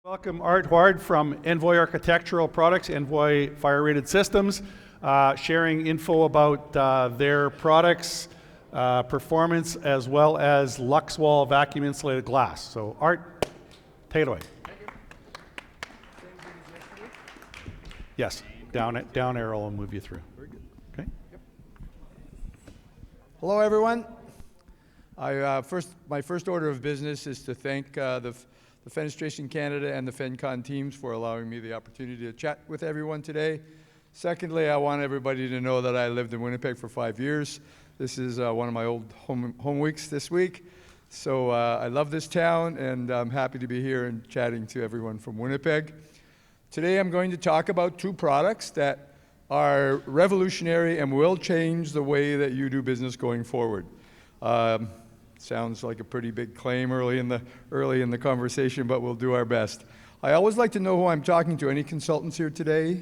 Welcome Art Huard from NVOY Architectural Products, NVOY Fire Rated Systems, sharing info about their products, performance, as well as LUXWALL vacuum insulated glass. So Art, take it away. Thank you. Yes, down arrow will move you through. Very good. Okay. Yep. Hello, everyone. My first order of business is to thank the Fenestration Canada and the FenCon teams for allowing me the opportunity to chat with everyone today. Secondly, I want everybody to know that I lived in Winnipeg for 5 years. This is one of my old home weeks this week. So I love this town, and I'm happy to be here and chatting to everyone from Winnipeg. Today I'm going to talk about two products that are revolutionary and will change the way that you do business going forward. Sounds like a pretty big claim early in the conversation, but we'll do our best. I always like to know who I'm talking to. Any consultants here today?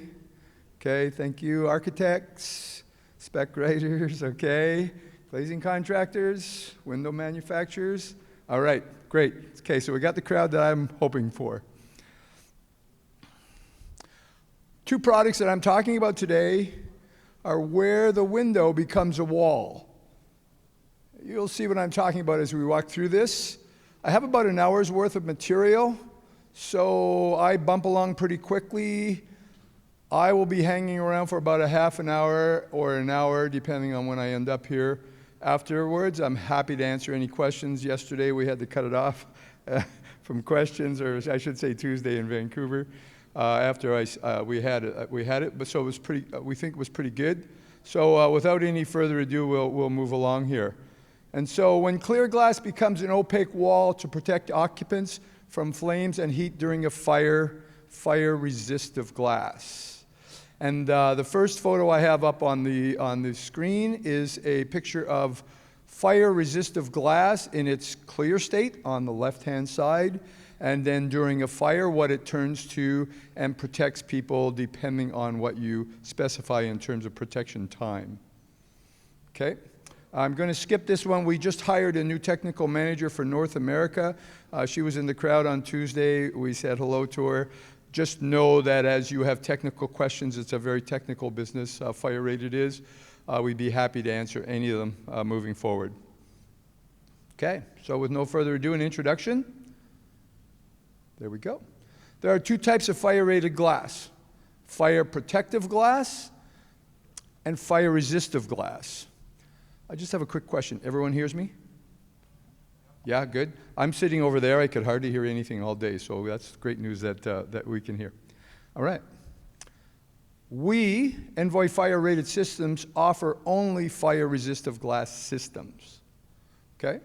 Okay, thank you. Architects, spec writers, okay. Glazing contractors, window manufacturers. All right, great. Okay, so we got the crowd that I'm hoping for. Two products that I'm talking about today are where the window becomes a wall. You'll see what I'm talking about as we walk through this. I have about an hour's worth of material, so I bump along pretty quickly. I will be hanging around for about a half an hour or an hour, depending on when I end up here. Afterwards, I'm happy to answer any questions. Yesterday, we had to cut it off from questions, or I should say Tuesday in Vancouver. After we had it, but so it was pretty. We think it was pretty good. So without any further ado, we'll move along here. And so when clear glass becomes an opaque wall to protect occupants from flames and heat during a fire resistive glass. And the first photo I have up on the screen is a picture of fire resistive glass in its clear state on the left-hand side, and then during a fire what it turns to and protects people depending on what you specify in terms of protection time. Okay? I'm going to skip this one. We just hired a new technical manager for North America. She was in the crowd on Tuesday. We said hello to her. Just know that as you have technical questions, it's a very technical business, fire rated is. We'd be happy to answer any of them moving forward. Okay, so with no further ado, an introduction. There we go. There are two types of fire rated glass: fire protective glass and fire resistive glass. I just have a quick question. Everyone hears me? Yeah, good. I'm sitting over there. I could hardly hear anything all day, so that's great news that we can hear. All right. We, NVOY Fire Rated Systems, offer only fire resistive glass systems. Okay?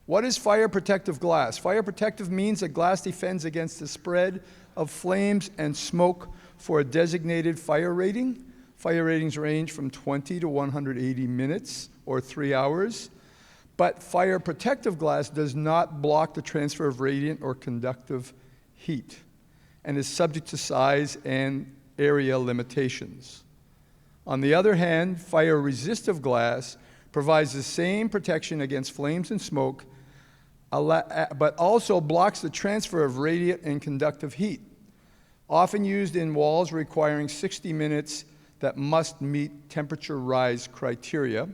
What is fire protective glass? Fire protective means that glass defends against the spread of flames and smoke for a designated fire rating. Fire ratings range from 20 to 180 minutes or 3 hours. But fire protective glass does not block the transfer of radiant or conductive heat and is subject to size and area limitations. On the other hand, fire resistive glass provides the same protection against flames and smoke, but also blocks the transfer of radiant and conductive heat, often used in walls requiring 60 minutes that must meet temperature rise criteria,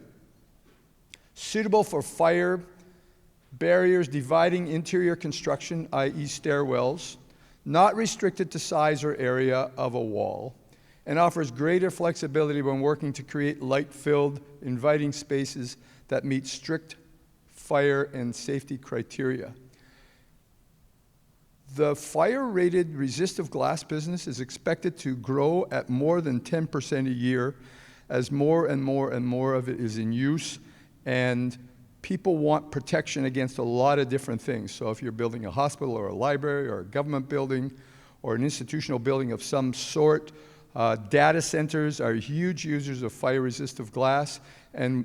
suitable for fire barriers dividing interior construction, i.e. stairwells, not restricted to size or area of a wall, and offers greater flexibility when working to create light-filled, inviting spaces that meet strict fire and safety criteria. The fire-rated resistive glass business is expected to grow at more than 10% a year as more and more and more of it is in use, and people want protection against a lot of different things. So if you're building a hospital or a library or a government building or an institutional building of some sort, data centers are huge users of fire-resistive glass, and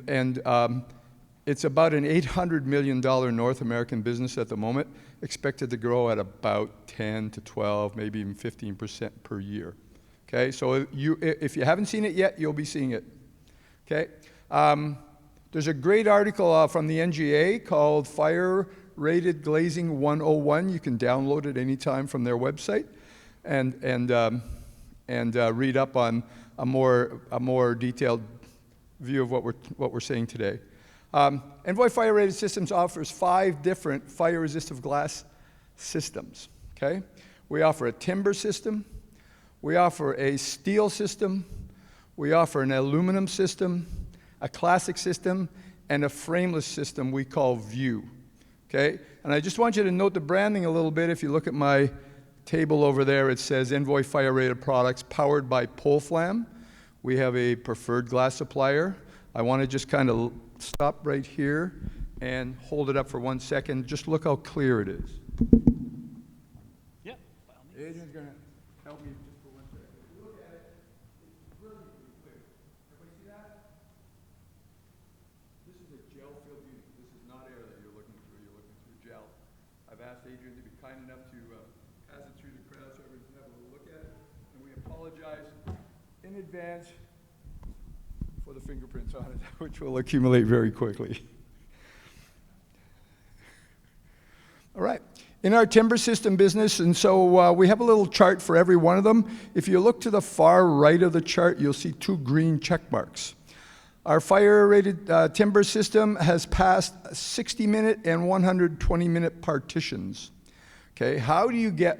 it's about an $800 million North American business at the moment, expected to grow at about 10 to 12, maybe even 15% per year. Okay, so if you haven't seen it yet, you'll be seeing it. Okay, There's a great article from the NGA called Fire Rated Glazing 101. You can download it anytime from their website and read up on a more detailed view of what we're saying today. NVOY Fire Rated Systems offers 5 different fire resistive glass systems. Okay? We offer a timber system, we offer a steel system, we offer an aluminum system, a classic system, and a frameless system we call VIG. Okay? And I just want you to note the branding a little bit. If you look at my table over there, it says NVOY Fire Rated Products powered by PoleFlam. We have a preferred glass supplier. I want to just kind of stop right here and hold it up for 1 second. Just look how clear it is. Yep. Adrian's going to help me just for 1 second. If you look at it, it's brilliantly clear. Everybody see that? This is a gel-filled unit. This is not air that you're looking through. You're looking through gel. I've asked Adrian to be kind enough to pass it through the crowd so everyone can have a little look at it. And we apologize in advance for the fingerprints on it, which will accumulate very quickly. All right. In our timber system business, and so we have a little chart for every one of them. If you look to the far right of the chart, you'll see 2 green check marks. Our fire-rated timber system has passed 60-minute and 120-minute partitions. Okay, how do you get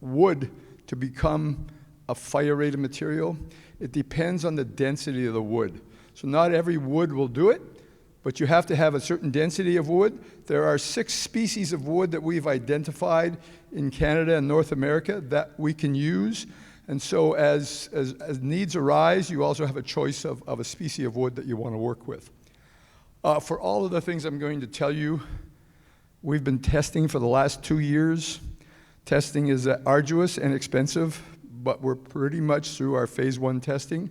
wood to become a fire-rated material? It depends on the density of the wood. So not every wood will do it, but you have to have a certain density of wood. There are 6 species of wood that we've identified in Canada and North America that we can use. And so as needs arise, you also have a choice of a species of wood that you want to work with. For all of the things I'm going to tell you, we've been testing for the last 2 years. Testing is arduous and expensive, but we're pretty much through our phase 1 testing.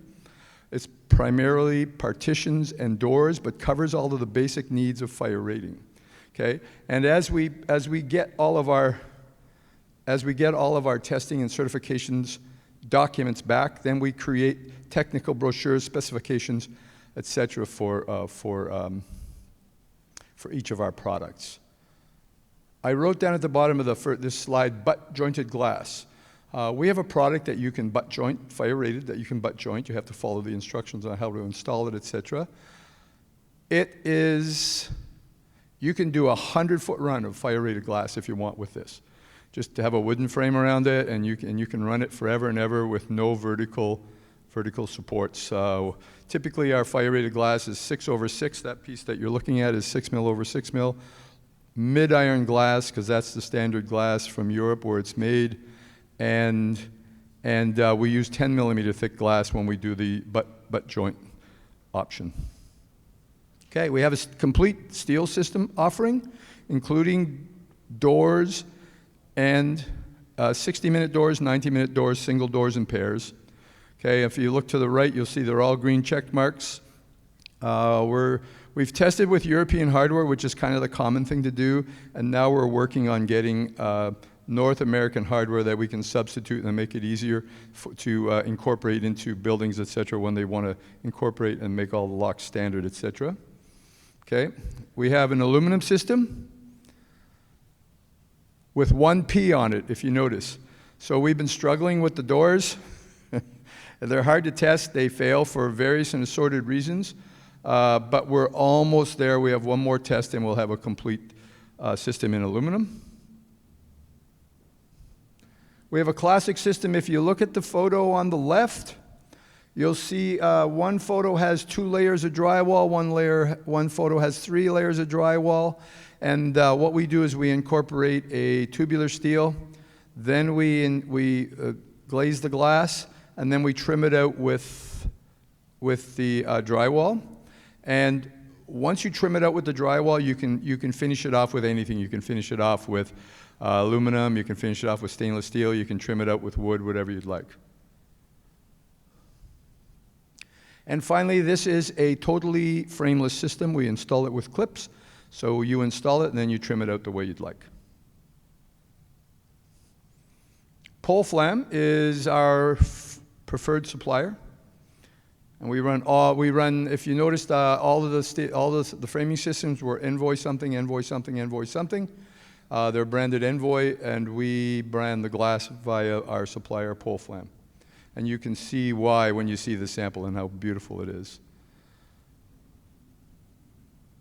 It's primarily partitions and doors, but covers all of the basic needs of fire rating. Okay? And as we get all of our testing and certifications documents back, then we create technical brochures, specifications, etc. for each of our products. I wrote down at the bottom of this slide, butt jointed glass. We have a product that you can butt joint, fire rated, that you can butt joint. You have to follow the instructions on how to install it, etc. You can do a 100-foot run of fire rated glass if you want with this. Just to have a wooden frame around it, and you can run it forever and ever with no vertical supports. So typically our fire rated glass is 6/6. That piece that you're looking at is 6 mil over 6 mil. Mid-iron glass, because that's the standard glass from Europe where it's made. And we use 10 millimeter thick glass when we do the butt joint option. Okay, we have a complete steel system offering, including doors and 60-minute doors, 90-minute doors, single doors and pairs. Okay, if you look to the right, you'll see they're all green check marks. We've tested with European hardware, which is kind of the common thing to do, and now we're working on getting North American hardware that we can substitute and make it easier to incorporate into buildings, etc., when they want to incorporate and make all the locks standard, etc. Okay, we have an aluminum system with 1 P on it, if you notice. So we've been struggling with the doors. They're hard to test. They fail for various and assorted reasons, but we're almost there. We have 1 more test and we'll have a complete system in aluminum. We have a classic system. If you look at the photo on the left, you'll see 1 photo has 2 layers of drywall, 1 photo has 3 layers of drywall. And what we do is we incorporate a tubular steel, then we glaze the glass, and then we trim it out with the drywall. And once you trim it out with the drywall, you can finish it off with anything. You can finish it off with aluminum, you can finish it off with stainless steel, you can trim it out with wood, whatever you'd like. And finally, this is a totally frameless system. We install it with clips. So you install it and then you trim it out the way you'd like. PoleFlam is our preferred supplier. And we run, if you noticed, all of the framing systems were NVOY something, NVOY something, NVOY something. They're branded NVOY, and we brand the glass via our supplier, Polflam. And you can see why when you see the sample and how beautiful it is.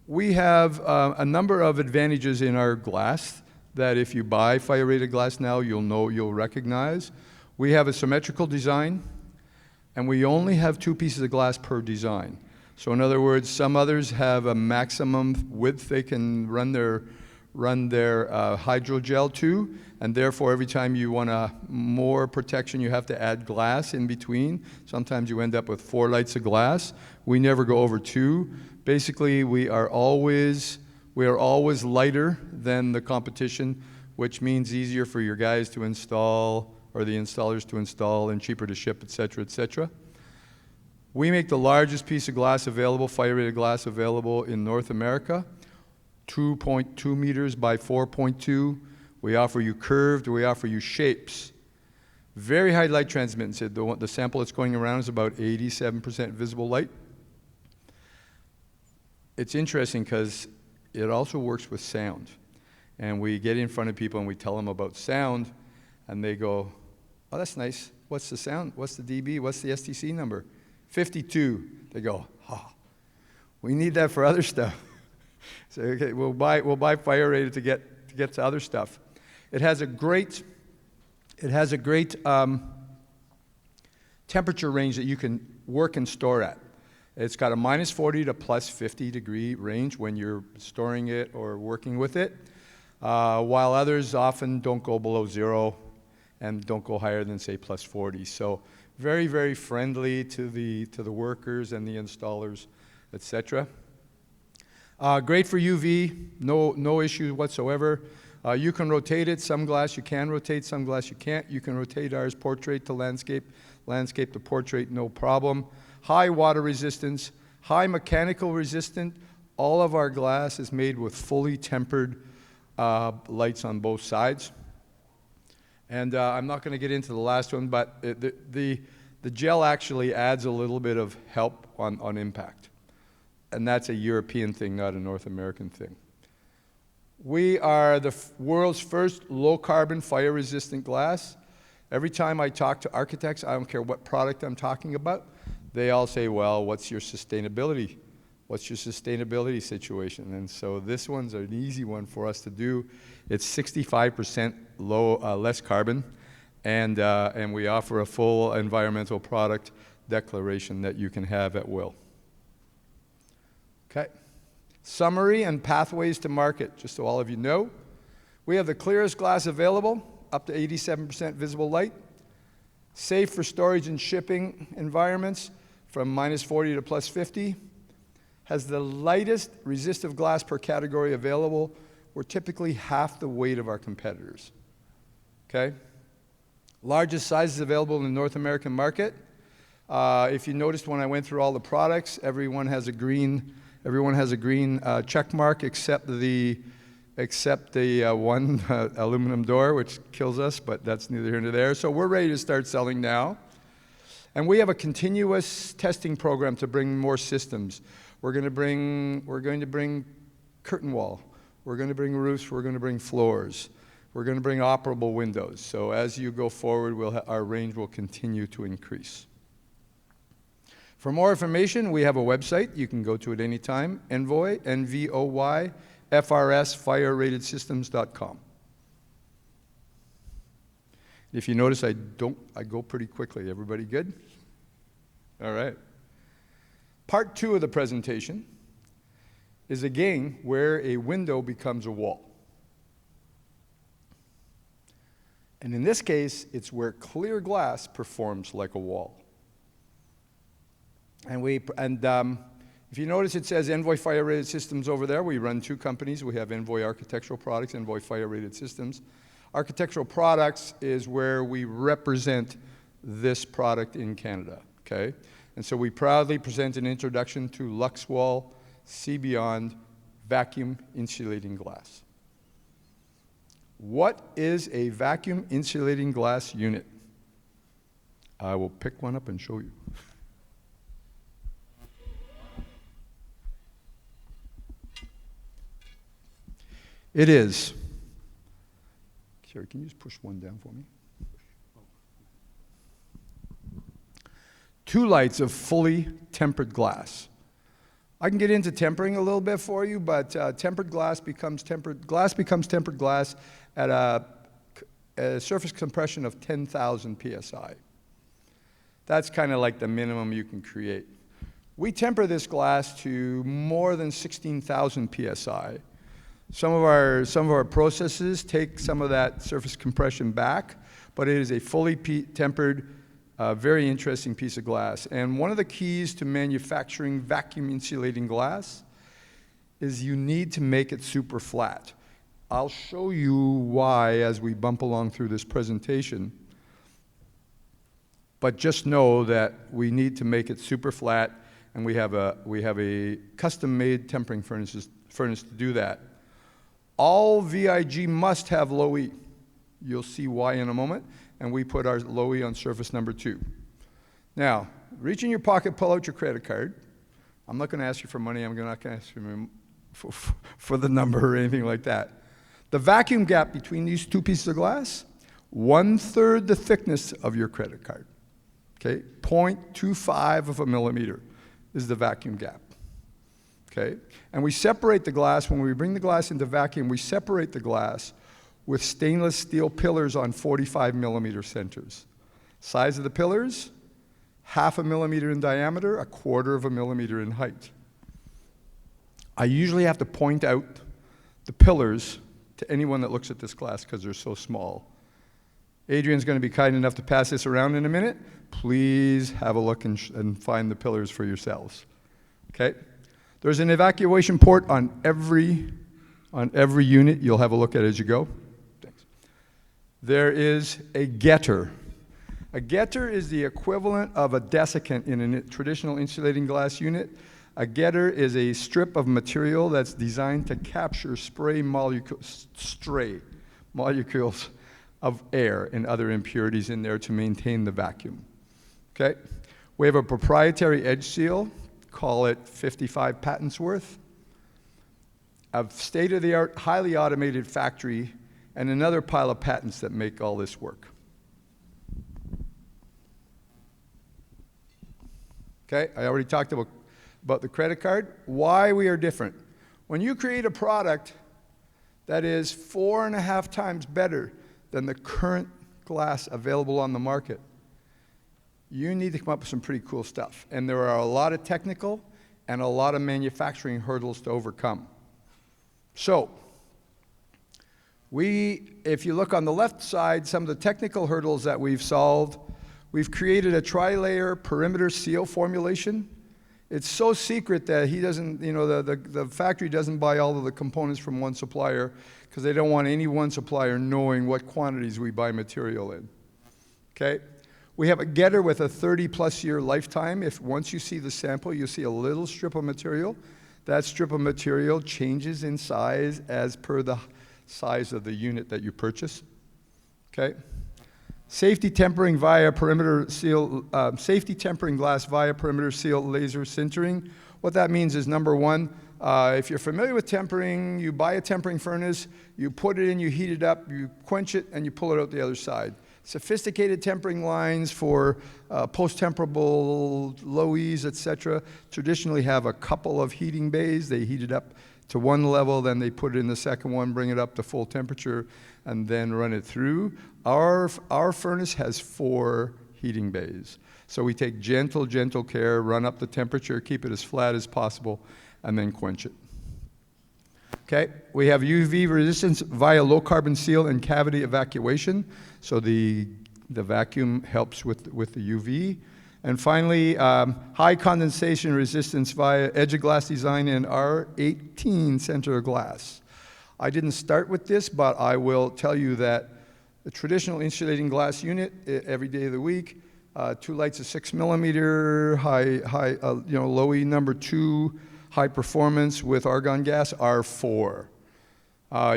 We have a number of advantages in our glass that if you buy fire-rated glass now, you'll recognize. We have a symmetrical design, and we only have 2 pieces of glass per design. So in other words, some others have a maximum width they can run their hydrogel to, and therefore every time you want more protection, you have to add glass in between. Sometimes you end up with 4 lights of glass. We never go over 2. Basically, we are always lighter than the competition, which means easier for your guys to install, or the installers to install, and cheaper to ship, et cetera, et cetera. We make the largest piece of glass available, fire-rated glass available in North America, 2.2 meters by 4.2. We offer you curved, we offer you shapes. Very high light transmittance. The sample that's going around is about 87% visible light. It's interesting because it also works with sound. And we get in front of people and we tell them about sound, and they go, oh, that's nice. What's the sound? What's the dB? What's the STC number? 52. They go, oh, we need that for other stuff. So okay, we'll buy fire-rated to get to other stuff. It has a great temperature range that you can work and store at. It's got a -40 to +50 degree range when you're storing it or working with it, while others often don't go below 0 and don't go higher than, say, +40. So very, very friendly to the workers and the installers, etc. Great for UV, no issue whatsoever. You can rotate it. Some glass you can rotate, some glass you can't. You can rotate ours portrait to landscape, landscape to portrait, no problem. High water resistance, high mechanical resistant. All of our glass is made with fully tempered lights on both sides. And I'm not going to get into the last one, but the gel actually adds a little bit of help on impact. And that's a European thing, not a North American thing. We are the world's first low-carbon fire-resistant glass. Every time I talk to architects, I don't care what product I'm talking about, they all say, well, what's your sustainability? What's your sustainability situation? And so this one's an easy one for us to do. It's 65% less carbon, and we offer a full environmental product declaration that you can have at will. Okay. Summary and pathways to market, just so all of you know. We have the clearest glass available, up to 87% visible light. Safe for storage and shipping environments from -40 to +50. Has the lightest resistive glass per category available. We're typically half the weight of our competitors. Okay? Largest sizes available in the North American market. If you noticed when I went through all the products, everyone has a green check mark except the one aluminum door, which kills us, but that's neither here nor there. So we're ready to start selling now. And we have a continuous testing program to bring more systems. We're going to bring curtain wall. We're going to bring roofs. We're going to bring floors. We're going to bring operable windows. So as you go forward, our range will continue to increase. For more information, we have a website. You can go to it anytime. NVOY, NVOY, FRSFireRatedSystems.com. If you notice, I go pretty quickly. Everybody good? All right. Part 2 of the presentation is again where a window becomes a wall. And in this case, it's where clear glass performs like a wall. And if you notice, it says NVOY Fire Rated Systems over there. We run 2 companies. We have NVOY Architectural Products, NVOY Fire Rated Systems. Architectural Products is where we represent this product in Canada, okay? And so we proudly present an introduction to LUXWALL See Beyond vacuum insulating glass. What is a vacuum insulating glass unit? I will pick one up and show you. It is. Sherry, can you just push one down for me? 2 lights of fully tempered glass. I can get into tempering a little bit for you, but tempered glass becomes tempered glass at a surface compression of 10,000 psi. That's kind of like the minimum you can create. We temper this glass to more than 16,000 psi. Some of our processes take some of that surface compression back, but it is a fully tempered, very interesting piece of glass. And one of the keys to manufacturing vacuum insulating glass is you need to make it super flat. I'll show you why as we bump along through this presentation. But just know that we need to make it super flat, and we have a custom-made tempering furnace to do that. All VIG must have low E. You'll see why in a moment. And we put our low E on surface number 2. Now, reach in your pocket, pull out your credit card. I'm not going to ask you for money. I'm not going to ask you for the number or anything like that. The vacuum gap between these 2 pieces of glass, 1/3 the thickness of your credit card. Okay, 0.25 of a millimeter is the vacuum gap. Okay, and we separate the glass, when we bring the glass into vacuum, we separate the glass with stainless steel pillars on 45 millimeter centers. Size of the pillars, 0.5 millimeter in diameter, 1/4 millimeter in height. I usually have to point out the pillars to anyone that looks at this glass because they're so small. Adrian's going to be kind enough to pass this around in a minute. Please have a look and find the pillars for yourselves. Okay? There's an evacuation port on every unit. You'll have a look at it as you go. Thanks. There is a getter. A getter is the equivalent of a desiccant in a traditional insulating glass unit. A getter is a strip of material that's designed to capture stray molecules of air and other impurities in there to maintain the vacuum. Okay? We have a proprietary edge seal, call it 55 patents worth, a state-of-the-art, highly automated factory, and another pile of patents that make all this work. Okay, I already talked about the credit card. Why we are different. When you create a product that is 4.5 times better than the current glass available on the market, you need to come up with some pretty cool stuff. And there are a lot of technical and a lot of manufacturing hurdles to overcome. So, if you look on the left side, some of the technical hurdles that we've solved, we've created a tri-layer perimeter seal formulation. It's so secret that the factory doesn't buy all of the components from one supplier because they don't want any one supplier knowing what quantities we buy material in. Okay? We have a getter with a 30+ year lifetime. If once you see the sample, you see a little strip of material. That strip of material changes in size as per the size of the unit that you purchase. Okay? Safety tempering via perimeter seal, safety tempering glass via perimeter seal laser sintering. What that means is, number one, if you're familiar with tempering, you buy a tempering furnace, you put it in, you heat it up, you quench it, and you pull it out the other side. Sophisticated tempering lines for post-temperable low E's, etc., traditionally have a couple of heating bays. They heat it up to one level, then they put it in the second one, bring it up to full temperature, and then run it through. Our furnace has 4 heating bays. So we take gentle care, run up the temperature, keep it as flat as possible, and then quench it. Okay, we have UV resistance via low carbon seal and cavity evacuation. So the vacuum helps with the UV. And finally, high condensation resistance via edge of glass design and R18 center of glass. I didn't start with this, but I will tell you that the traditional insulating glass unit, every day of the week, 2 lights of 6 millimeter, low E number 2, high performance with argon gas, R4.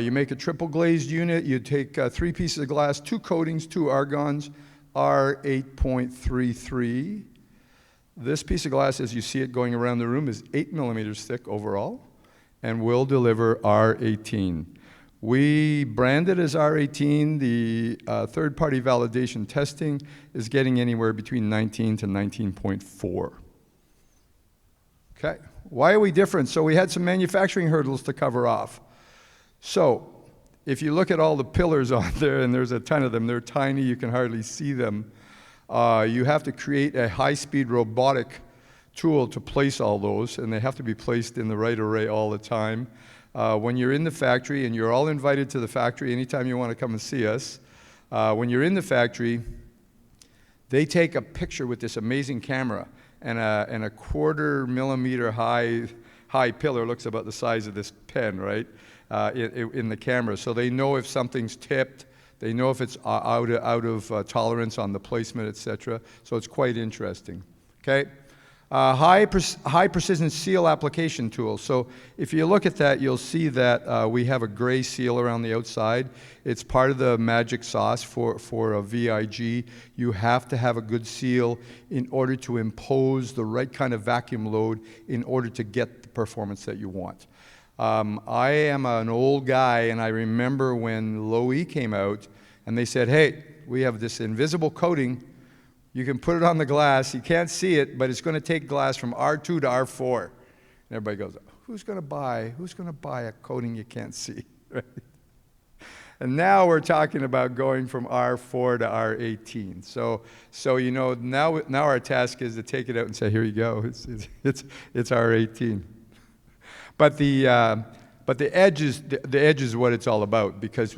You make a triple glazed unit, you take 3 pieces of glass, 2 coatings, 2 argons, R8.33. This piece of glass, as you see it going around the room, is 8 millimeters thick overall and will deliver R18. We brand it as R18. The third-party validation testing is getting anywhere between 19 to 19.4. Okay, why are we different? So we had some manufacturing hurdles to cover off. So if you look at all the pillars on there, and there's a ton of them, they're tiny, you can hardly see them. You have to create a high-speed robotic tool to place all those, and they have to be placed in the right array all the time. When you're in the factory, and you're all invited to the factory anytime you want to come and see us, when you're in the factory, they take a picture with this amazing camera, and a 1/4 millimeter high pillar, looks about the size of this pen, right, in the camera. So they know if something's tipped, they know if it's out of tolerance on the placement, etc. So it's quite interesting. Okay. High precision seal application tool. So if you look at that, you'll see that we have a gray seal around the outside. It's part of the magic sauce for a VIG. You have to have a good seal in order to impose the right kind of vacuum load in order to get the performance that you want. I am an old guy, and I remember when Low-E came out, and they said, hey, we have this invisible coating. You can put it on the glass. You can't see it, but it's going to take glass from R2 to R4. And everybody goes, who's going to buy a coating you can't see? Right? And now we're talking about going from R4 to R18. So you know, now our task is to take it out and say, here you go. It's R18. But the edge is what it's all about, because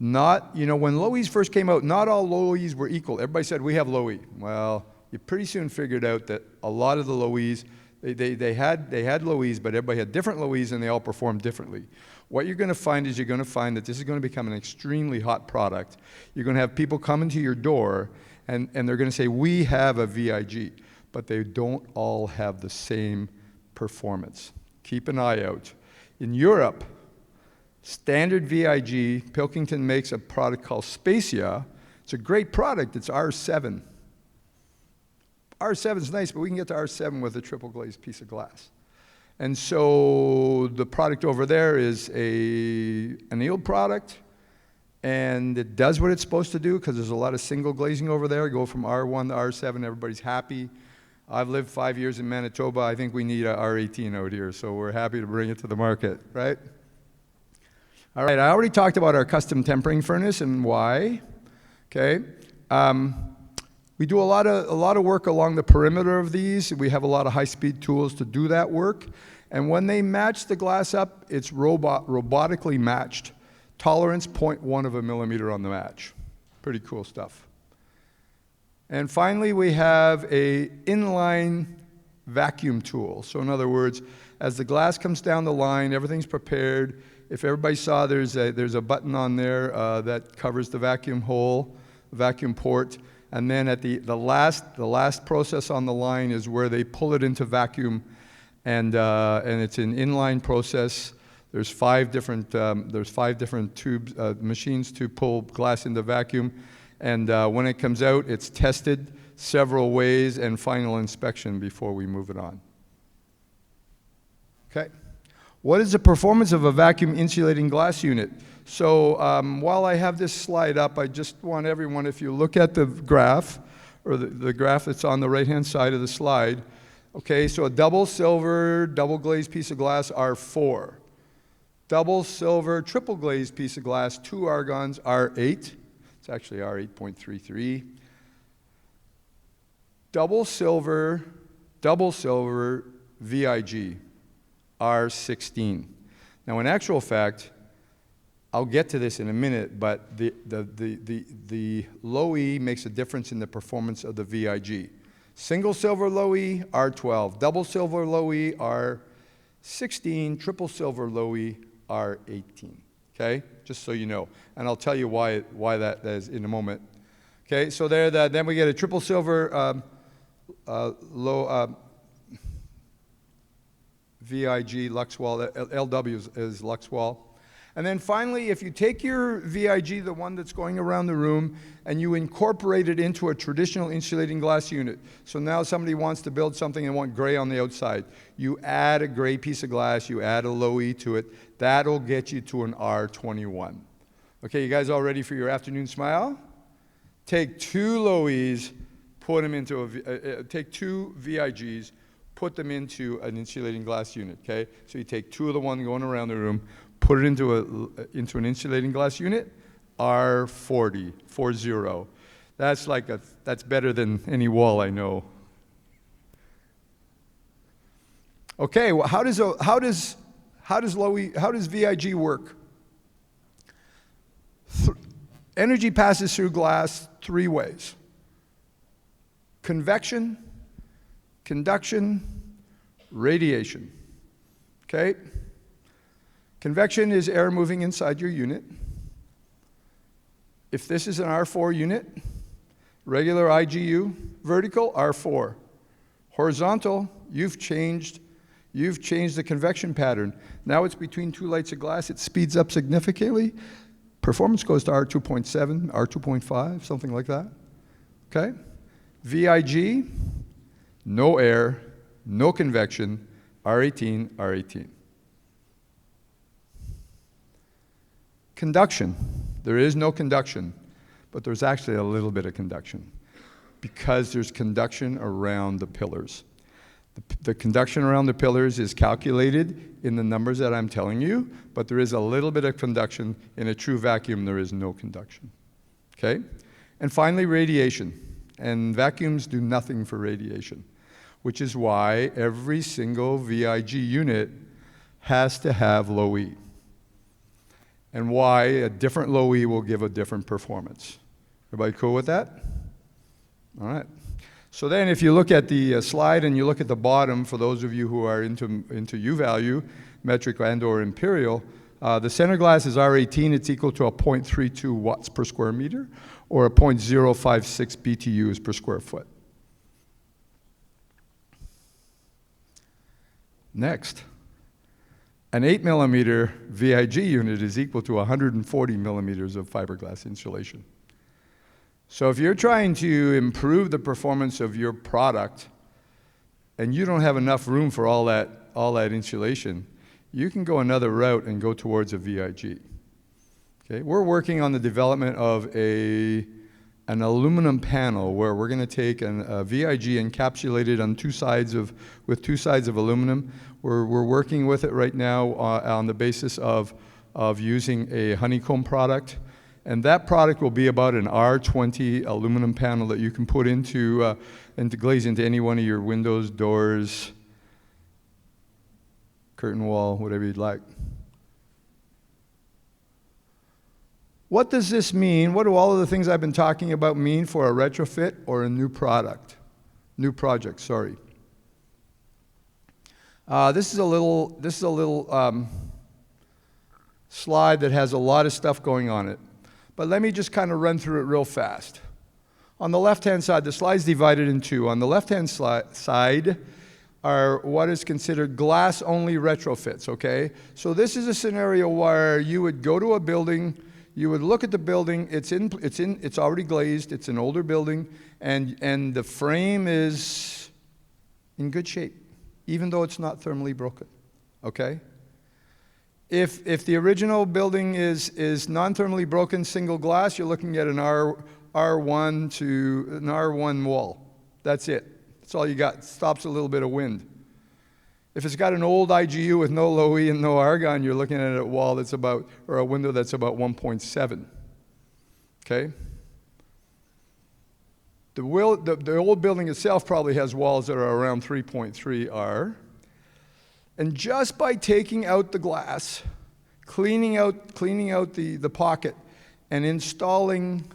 when Low-E's first came out, not all Low-E's were equal. Everybody said, we have Low-E. Well, you pretty soon figured out that a lot of the Low-E's, they had Low-E's, but everybody had different Low-E's, and they all performed differently. What you're going to find is that this is going to become an extremely hot product. You're going to have people come into your door, and they're going to say, we have a VIG, but they don't all have the same performance. Keep an eye out. In Europe, standard VIG, Pilkington makes a product called Spacia. It's a great product. It's R7. R7 is nice, but we can get to R7 with a triple glazed piece of glass. And so the product over there is an annealed product, and it does what it's supposed to do, because there's a lot of single glazing over there. Go from R1 to R7, everybody's happy. I've lived 5 years in Manitoba. I think we need a R18 out here, so we're happy to bring it to the market, right? All right, I already talked about our custom tempering furnace and why. Okay, we do a lot of work along the perimeter of these. We have a lot of high-speed tools to do that work, and when they match the glass up, it's robotically matched. Tolerance 0.1 of a millimeter on the match. Pretty cool stuff. And finally, we have a inline vacuum tool. So in other words, as the glass comes down the line, everything's prepared. If everybody saw, there's a button on there that covers the vacuum hole, vacuum port, and then at the last process on the line is where they pull it into vacuum, and it's an inline process. There's five different tubes, machines to pull glass into vacuum. And when it comes out, it's tested several ways and final inspection before we move it on. Okay. What is the performance of a vacuum insulating glass unit? So while I have this slide up, I just want everyone, if you look at the graph, or the graph that's on the right-hand side of the slide, okay, so a double silver, double glazed piece of glass, R4. Double silver, triple glazed piece of glass, 2 argons, R8. It's actually R8.33. Double silver, VIG, R16. Now, in actual fact, I'll get to this in a minute, but the Low-E makes a difference in the performance of the VIG. Single silver Low-E, R12. Double silver Low-E, R16. Triple silver Low-E, R18. Okay, just so you know, and I'll tell you why that is in a moment. Okay, so then we get a triple silver VIG LUXWALL. LW is LUXWALL. And then finally, if you take your VIG, the one that's going around the room, and you incorporate it into a traditional insulating glass unit. So now somebody wants to build something and want gray on the outside. You add a gray piece of glass, you add a Low-E to it. That'll get you to an R21. Okay, you guys all ready for your afternoon smile? Take 2 low E's, put them into take 2 VIGs, put them into an insulating glass unit, okay? So you take 2 of the one going around the room, put it into an insulating glass unit, R40, 40. That's better than any wall I know. Okay, well, how does VIG work? Energy passes through glass 3 ways: convection, conduction, radiation. Okay? Convection is air moving inside your unit. If this is an R4 unit, regular IGU, vertical, R4. Horizontal, you've changed the convection pattern. Now it's between 2 lights of glass. It speeds up significantly. Performance goes to R2.7, R2.5, something like that. Okay? VIG, no air, no convection, R18, R18. Conduction. There is no conduction, but there's actually a little bit of conduction because there's conduction around the pillars. The conduction around the pillars is calculated in the numbers that I'm telling you, but there is a little bit of conduction. In a true vacuum, there is no conduction. Okay? And finally, radiation. And vacuums do nothing for radiation, which is why every single VIG unit has to have low E. And why a different low E will give a different performance. Everybody cool with that? All right. So then if you look at the slide and you look at the bottom, for those of you who are into U value, metric and or imperial, the center glass is R18. It's equal to a 0.32 watts per square meter or a 0.056 BTUs per square foot. Next, an 8 millimeter VIG unit is equal to 140 millimeters of fiberglass insulation. So if you're trying to improve the performance of your product and you don't have enough room for all that insulation, you can go another route and go towards a VIG. Okay? We're working on the development of an aluminum panel where we're going to take a VIG encapsulated on with 2 sides of aluminum. We're working with it right now on the basis of using a honeycomb product. And that product will be about an R20 aluminum panel that you can put into glaze into any one of your windows, doors, curtain wall, whatever you'd like. What does this mean? What do all of the things I've been talking about mean for a retrofit or a new project? This is a little slide that has a lot of stuff going on it. But let me just kind of run through it real fast. On the left-hand side, the slide's divided in 2. On the left-hand side are what is considered glass-only retrofits, okay? So this is a scenario where you would go to a building, you would look at the building, it's already glazed, it's an older building, and the frame is in good shape, even though it's not thermally broken, okay? If the original building is non-thermally broken single glass, you're looking at an R1 to an R1 wall. That's it. That's all you got. Stops a little bit of wind. If it's got an old IGU with no low E and no argon, you're looking at a wall that's about, or a window that's about 1.7. Okay? The old building itself probably has walls that are around 3.3 R. And just by taking out the glass, cleaning out the pocket, and installing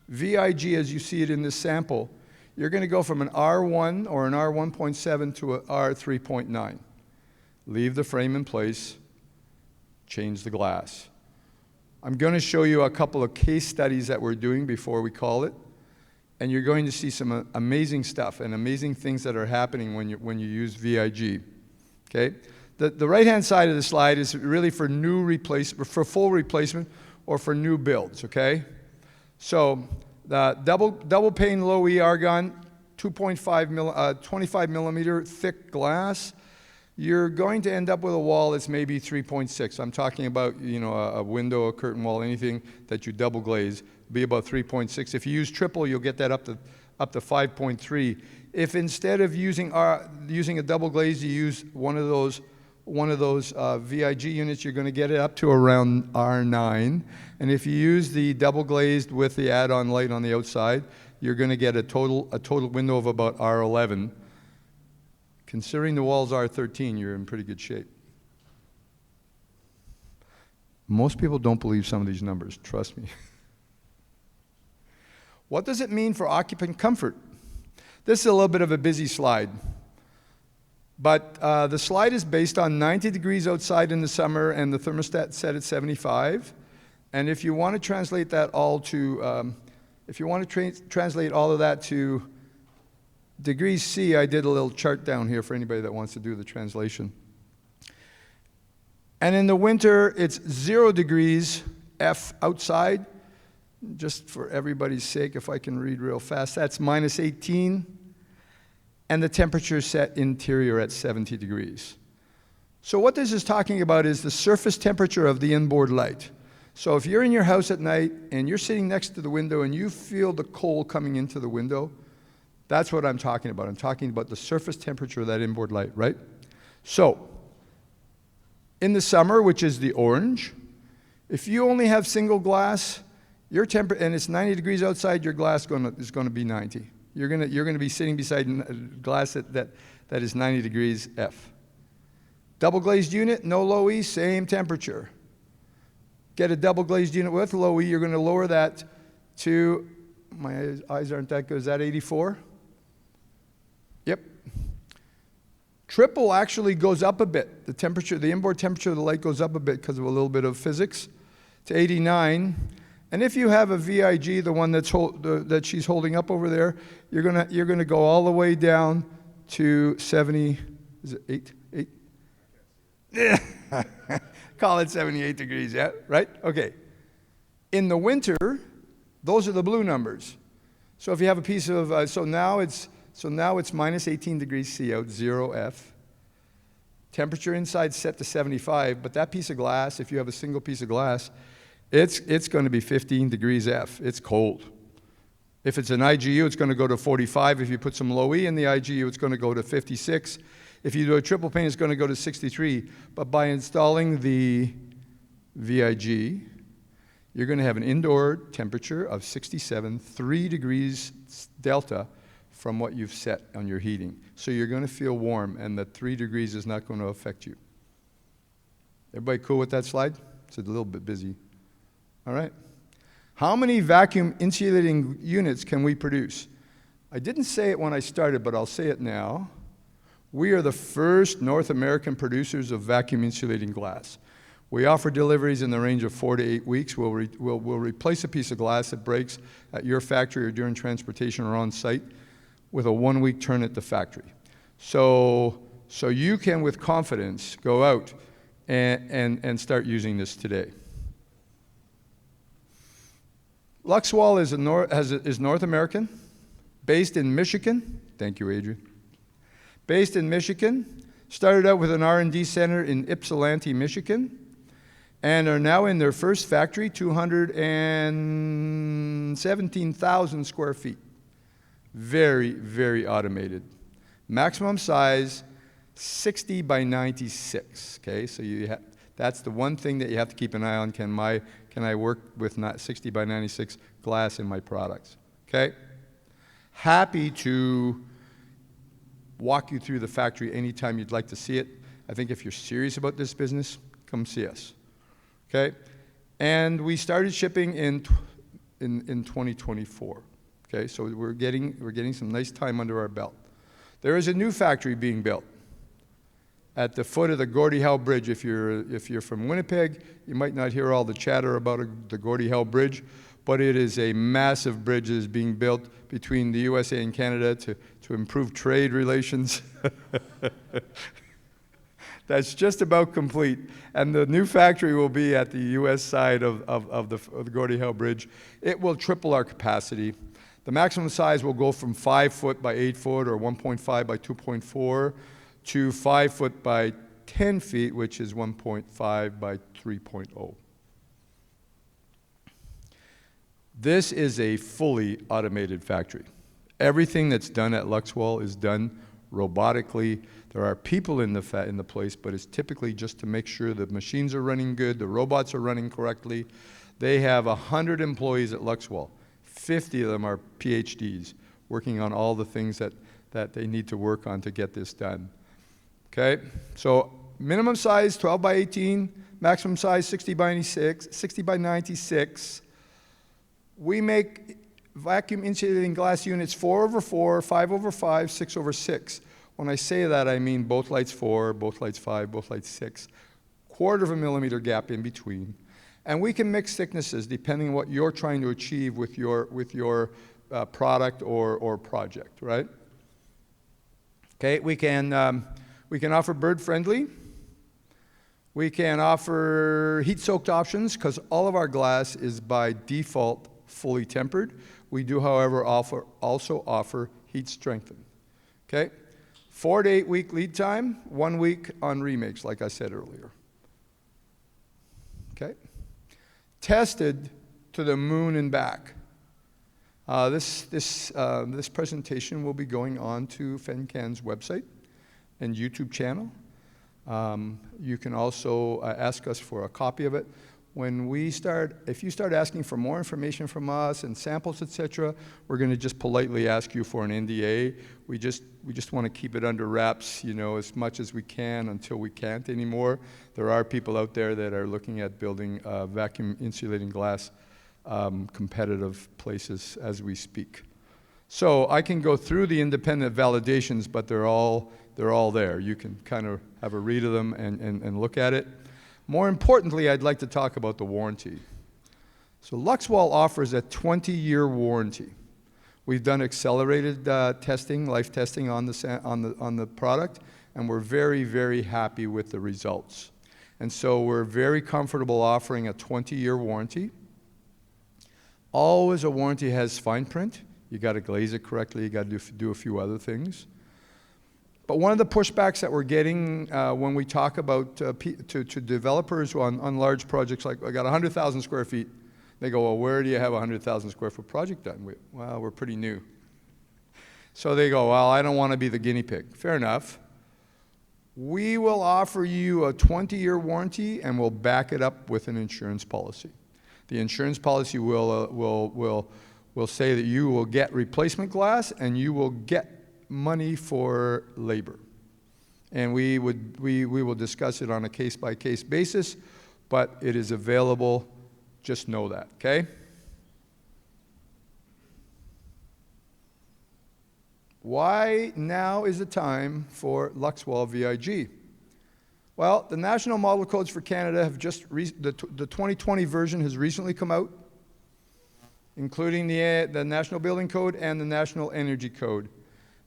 VIG as you see it in this sample, you're going to go from an R1 or an R1.7 to an R3.9. Leave the frame in place, change the glass. I'm going to show you a couple of case studies that we're doing before we call it, and you're going to see some amazing stuff and amazing things that are happening when you use VIG. Okay, the right-hand side of the slide is really for for full replacement or for new builds. Okay, so the double pane low E argon, 25 millimeter thick glass. you're going to end up with a wall that's maybe 3.6. I'm talking about, a window, a curtain wall, anything that you double glaze, be about 3.6. If you use triple, you'll get that up to 5.3. If instead of using a double glaze, you use one of those VIG units, you're going to get it up to around R9. And if you use the double glazed with the add-on light on the outside, you're going to get a total window of about R11. Considering the walls R13, you're in pretty good shape. Most people don't believe some of these numbers, trust me. What does it mean for occupant comfort? This is a little bit of a busy slide. But the slide is based on 90 degrees outside in the summer and the thermostat set at 75. And if you want to translate that all to, translate all of that to degrees C, I did a little chart down here for anybody that wants to do the translation. And in the winter, it's 0 degrees F outside. Just for everybody's sake, if I can read real fast, that's minus 18. And the temperature is set interior at 70 degrees. So what this is talking about is the surface temperature of the inboard light. So if you're in your house at night and you're sitting next to the window and you feel the cold coming into the window, that's what I'm talking about. I'm talking about the surface temperature of that inboard light, right? So in the summer, which is the orange, if you only have single glass, your and it's 90 degrees outside, your glass is going to be 90. You're going to be sitting beside glass that is 90 degrees F. Double glazed unit, no low E, same temperature. Get a double glazed unit with low E, you're going to lower that to, my eyes aren't that good, is that 84? Yep. Triple actually goes up a bit. The temperature, the inboard temperature of the light goes up a bit because of a little bit of physics to 89. And if you have a VIG, the one that she's holding up over there, you're gonna go all the way down to 70. Is it 8? Yeah. Call it 78 degrees. Yeah, right. Okay. In the winter, those are the blue numbers. So if you have a piece of so now it's minus 18 degrees C out, 0 F. Temperature inside set to 75, but that piece of glass, if you have a single piece of glass, it's going to be 15 degrees F. It's cold. If it's an IGU, it's going to go to 45. If you put some low E in the IGU, it's going to go to 56. If you do a triple pane, it's going to go to 63. But by installing the VIG, you're going to have an indoor temperature of 67, 3 degrees delta from what you've set on your heating. So you're going to feel warm, and the 3 degrees is not going to affect you. Everybody cool with that slide? It's a little bit busy. All right. How many vacuum insulating units can we produce? I didn't say it when I started, but I'll say it now. We are the first North American producers of vacuum insulating glass. We offer deliveries in the range of 4 to 8 weeks. We'll replace a piece of glass that breaks at your factory or during transportation or on site with a 1-week turn at the factory. So you can, with confidence, go out and start using this today. LUXWALL is North American, based in Michigan. Thank you, Adrian. Based in Michigan, started out with an R&D center in Ypsilanti, Michigan, and are now in their first factory, 217,000 square feet. Very, very automated. Maximum size, 60 by 96, okay? So that's the one thing that you have to keep an eye on. Can I work with 60 by 96 glass in my products, okay? Happy to walk you through the factory anytime you'd like to see it. I think if you're serious about this business, come see us, okay? And we started shipping in 2024, okay? So we're getting some nice time under our belt. There is a new factory being built at the foot of the Gordie Howe Bridge. If you're from Winnipeg, you might not hear all the chatter about the Gordie Howe Bridge, but it is a massive bridge that is being built between the USA and Canada to improve trade relations. That's just about complete. And the new factory will be at the US side of the Gordie Howe Bridge. It will triple our capacity. The maximum size will go from 5 foot by 8 foot or 1.5 by 2.4 to 5 foot by 10 feet, which is 1.5 by 3.0. This is a fully automated factory. Everything that's done at LUXWALL is done robotically. There are people in the place, but it's typically just to make sure the machines are running good, the robots are running correctly. They have 100 employees at LUXWALL. 50 of them are PhDs working on all the things that they need to work on to get this done. Okay, so minimum size 12 by 18, maximum size 60 by 96. We make vacuum insulating glass units 4/4, 5/5, 6/6. When I say that, I mean both lights 4, both lights 5, both lights 6, 1/4 millimeter gap in between. And we can mix thicknesses depending on what you're trying to achieve with your product or project, right? Okay, we can offer bird-friendly. We can offer heat-soaked options because all of our glass is by default fully tempered. We do, however, also offer heat strengthened. Okay, 4 to 8 week lead time, 1 week on remakes, like I said earlier. Okay, tested to the moon and back. This presentation will be going on to FenCon's website and YouTube channel. You can also ask us for a copy of it. If you start asking for more information from us and samples, etc., we're going to just politely ask you for an NDA. We just want to keep it under wraps, as much as we can until we can't anymore. There are people out there that are looking at building vacuum insulating glass competitive places as we speak. So I can go through the independent validations, but they're all there. You can kind of have a read of them and look at it. More importantly, I'd like to talk about the warranty. So LUXWALL offers a 20-year warranty. We've done accelerated testing, life testing on the product, and we're very, very happy with the results. And so we're very comfortable offering a 20-year warranty. Always a warranty has fine print. You got to glaze it correctly. You got to do a few other things. But one of the pushbacks that we're getting when we talk about to developers on large projects, like I got 100,000 square feet, they go, well, where do you have a 100,000 square foot project done? Well, we're pretty new. So they go, well, I don't want to be the guinea pig. Fair enough. We will offer you a 20-year warranty, and we'll back it up with an insurance policy. The insurance policy will say that you will get replacement glass, and you will get money for labor. And we will discuss it on a case-by-case basis, but it is available. Just know that, okay? Why now is the time for LUXWALL VIG? Well, the National Model Codes for Canada have the 2020 version has recently come out, including the National Building Code and the National Energy Code.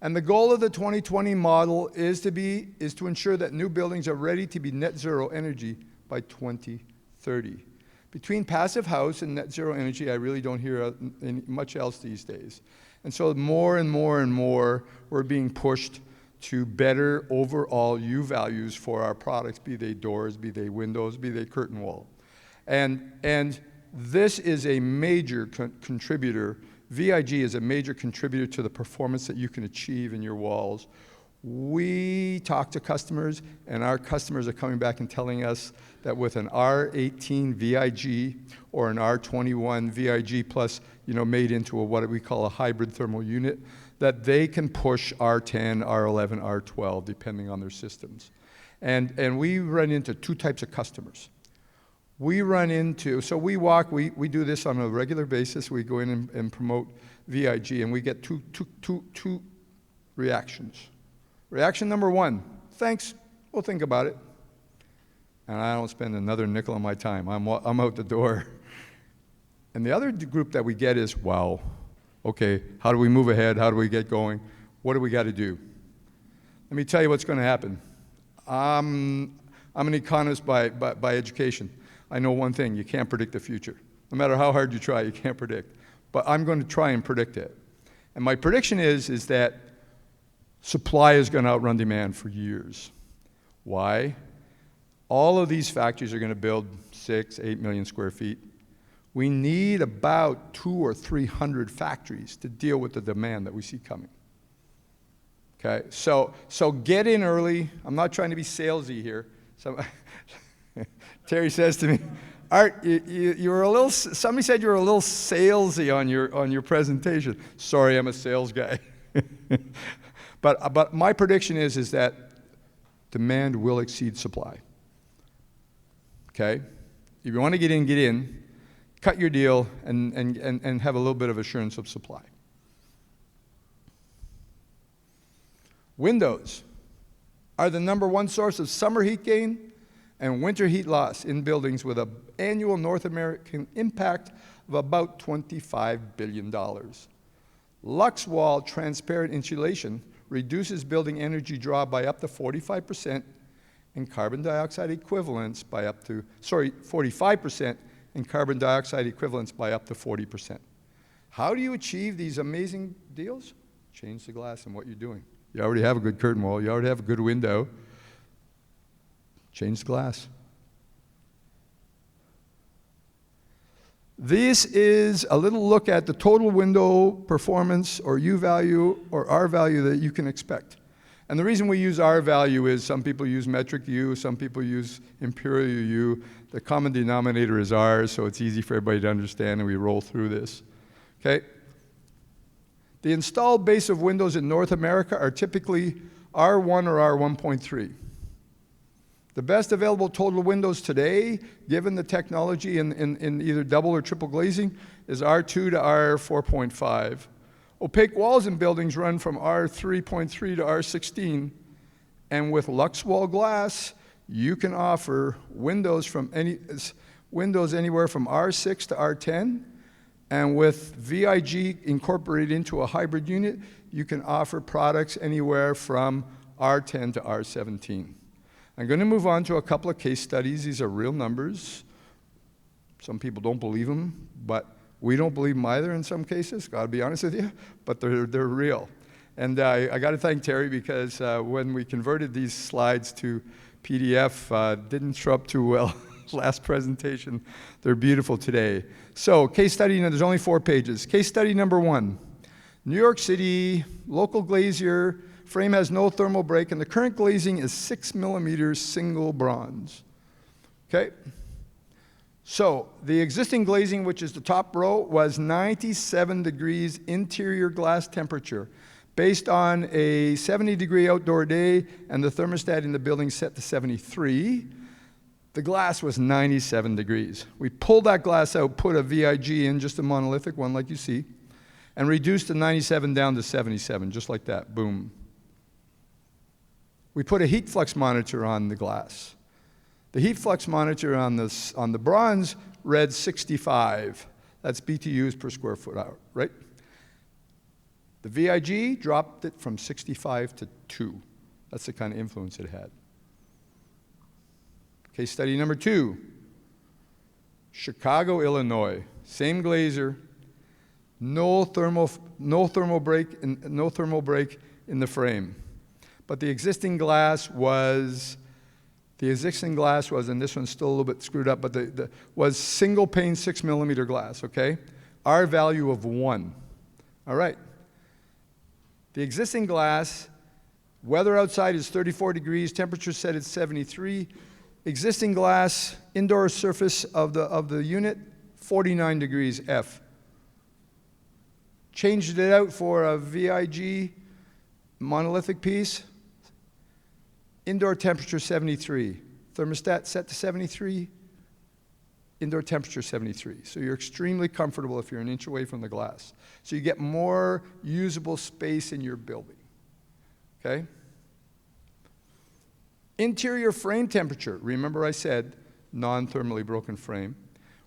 And the goal of the 2020 model is to ensure that new buildings are ready to be net zero energy by 2030. Between passive house and net zero energy, I really don't hear much else these days. And so more and more and more, we're being pushed to better overall U values for our products, be they doors, be they windows, be they curtain wall. And this is a major contributor. VIG is a major contributor to the performance that you can achieve in your walls. We talk to customers, and our customers are coming back and telling us that with an R18 VIG or an R21 VIG plus, made into what we call a hybrid thermal unit, that they can push R10, R11, R12, depending on their systems. And we run into two types of customers. We do this on a regular basis. We go in and promote VIG, and we get two reactions. Reaction number one, thanks, we'll think about it. And I don't spend another nickel of my time. I'm out the door. And the other group that we get is, wow, okay, how do we move ahead? How do we get going? What do we got to do? Let me tell you what's going to happen. I'm an economist by education. I know one thing, you can't predict the future. No matter how hard you try, you can't predict. But I'm going to try and predict it. And my prediction is that Supply is going to outrun demand for years. Why? All of these factories are going to build 6, 8 million square feet. We need about 200 or 300 factories to deal with the demand that we see coming. Okay, so get in early. I'm not trying to be salesy here. Terry says to me, Art, you were a little, somebody said you were a little salesy on your presentation. Sorry, I'm a sales guy. But my prediction is that demand will exceed supply. Okay? If you want to get in, cut your deal, and have a little bit of assurance of supply. Windows are the #1 source of summer heat gain and winter heat loss in buildings with an annual North American impact of about $25 billion. LUXWALL transparent insulation reduces building energy draw by up to 45% and carbon dioxide equivalents by up to, 45% and carbon dioxide equivalents by up to 40%. How do you achieve these amazing deals? Change the glass in what you're doing. You already have a good curtain wall. You already have a good window. Change the glass. This is a little look at the total window performance or U value or R value that you can expect. And the reason we use R value is some people use metric U, some people use imperial U. The common denominator is R, so it's easy for everybody to understand, and we roll through this. Okay? The installed base of windows in North America are typically R1 or R1.3. The best available total windows today, given the technology in either double or triple glazing, is R2 to R4.5. Opaque walls in buildings run from R3.3 to R16, and with LUXWALL glass, you can offer windows anywhere from R6 to R10, and with VIG incorporated into a hybrid unit, you can offer products anywhere from R10 to R17. I'm going to move on to a couple of case studies. These are real numbers. Some people don't believe them, but we don't believe them either in some cases, got to be honest with you, but they're real. And I got to thank Terry because when we converted these slides to PDF, didn't show up too well last presentation. They're beautiful today. So case study, there's only 4 pages. Case study number 1, New York City, local glazier, frame has no thermal break, and the current glazing is 6 millimeters single bronze. Okay? So the existing glazing, which is the top row, was 97 degrees interior glass temperature based on a 70-degree outdoor day and the thermostat in the building set to 73. The glass was 97 degrees. We pulled that glass out, put a VIG in, just a monolithic one like you see, and reduced the 97 down to 77, just like that, boom. We put a heat flux monitor on the glass. The heat flux monitor on the bronze read 65. That's BTUs per square foot hour, right? The VIG dropped it from 65 to 2. That's the kind of influence it had. Case study number 2, Chicago, Illinois. Same glazer, no thermal break in the frame. But the existing glass was, and this one's still a little bit screwed up, but was single pane 6 millimeter glass, okay? R value of 1. All right. The existing glass, weather outside is 34 degrees, temperature set at 73. Existing glass, indoor surface of the unit, 49 degrees F. Changed it out for a VIG monolithic piece. Indoor temperature 73. Thermostat set to 73. Indoor temperature 73. So you're extremely comfortable if you're an inch away from the glass. So you get more usable space in your building. Okay? Interior frame temperature. Remember I said non-thermally broken frame.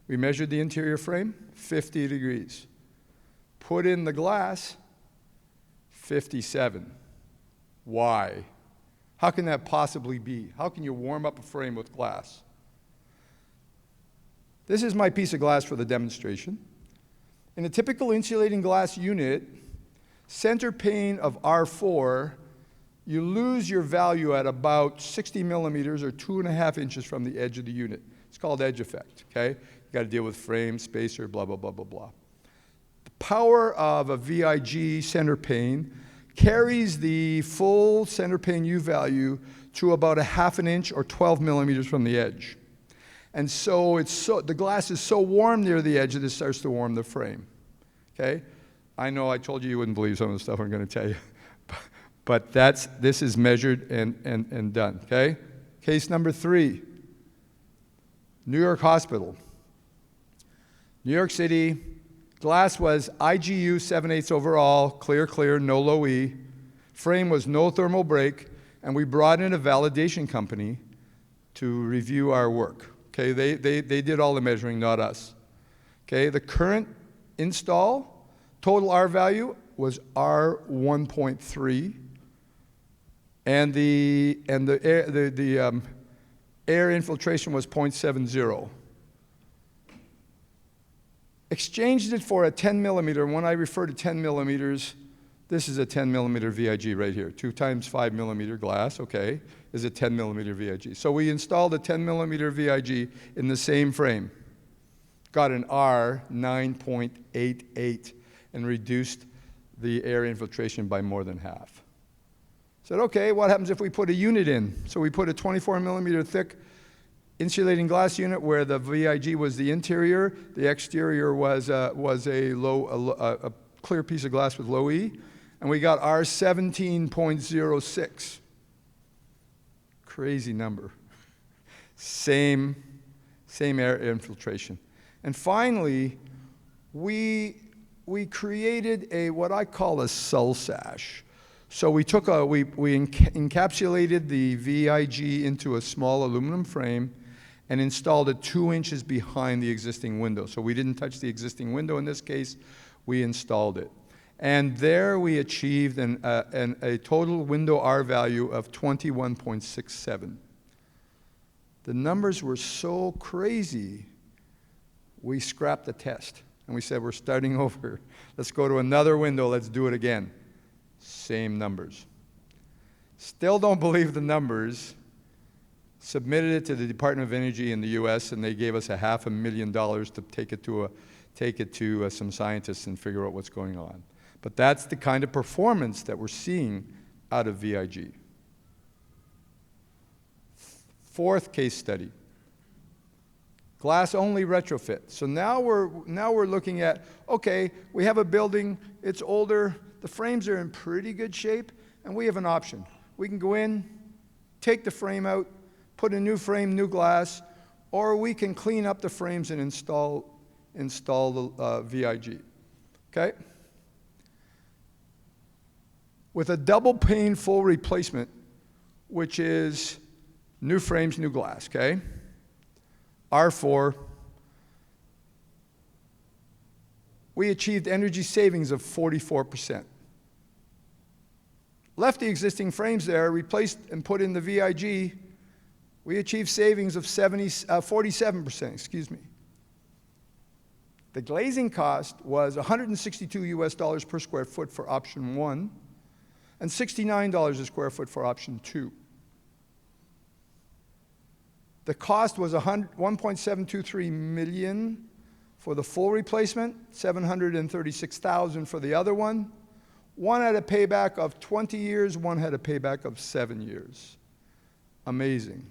We measured the interior frame, 50 degrees. Put in the glass, 57. Why? How can that possibly be? How can you warm up a frame with glass? This is my piece of glass for the demonstration. In a typical insulating glass unit, center pane of R4 you lose your value at about 60 millimeters or 2.5 inches from the edge of the unit. It's called edge effect, okay? You got to deal with frame, spacer, blah, blah, blah, blah, blah. The power of a VIG center pane carries the full center pane U value to about 1/2 inch or 12 millimeters from the edge. And so, the glass is so warm near the edge that it starts to warm the frame, okay? I know I told you wouldn't believe some of the stuff I'm going to tell you. But this is measured and done, okay? Case number 3, New York Hospital. New York City, glass was IGU 7/8 overall, clear, no low E. Frame was no thermal break, and we brought in a validation company to review our work, okay? They did all the measuring, not us, okay? The current install, total R value was R1.3. And the air infiltration was 0.70. Exchanged it for a 10 millimeter. And when I refer to 10 millimeters, this is a 10 millimeter VIG right here. 2 times 5 millimeter glass, okay, is a 10 millimeter VIG. So we installed a 10 millimeter VIG in the same frame. Got an R 9.88 and reduced the air infiltration by more than half. Said, okay, what happens if we put a unit in? So we put a 24 millimeter thick insulating glass unit where the VIG was the interior, the exterior was a clear piece of glass with low E, and we got R 17.06. Crazy number. Same air infiltration. And finally, we created what I call a sull sash. So we encapsulated the VIG into a small aluminum frame and installed it 2 inches behind the existing window. So we didn't touch the existing window in this case, we installed it. And there we achieved a total window R value of 21.67. The numbers were so crazy, we scrapped the test. And we said, we're starting over. Let's go to another window, let's do it again. Same numbers. Still don't believe the numbers. Submitted it to the Department of Energy in the US, and they gave us $500,000 to take it to some scientists and figure out what's going on. But that's the kind of performance that we're seeing out of VIG. 4th case study. Glass-only retrofit. So now we're looking at, okay, we have a building, it's older, the frames are in pretty good shape, and we have an option. We can go in, take the frame out, put a new frame, new glass, or we can clean up the frames and install the VIG, okay? With a double pane full replacement, which is new frames, new glass, okay? R4, we achieved energy savings of 44%. Left the existing frames there, replaced and put in the VIG, we achieved savings of 47%, excuse me. The glazing cost was $162 per square foot for option 1, and $69 a square foot for option 2. The cost was $1.723 million for the full replacement, $736,000 for the other one. One had a payback of 20 years, one had a payback of 7 years. Amazing.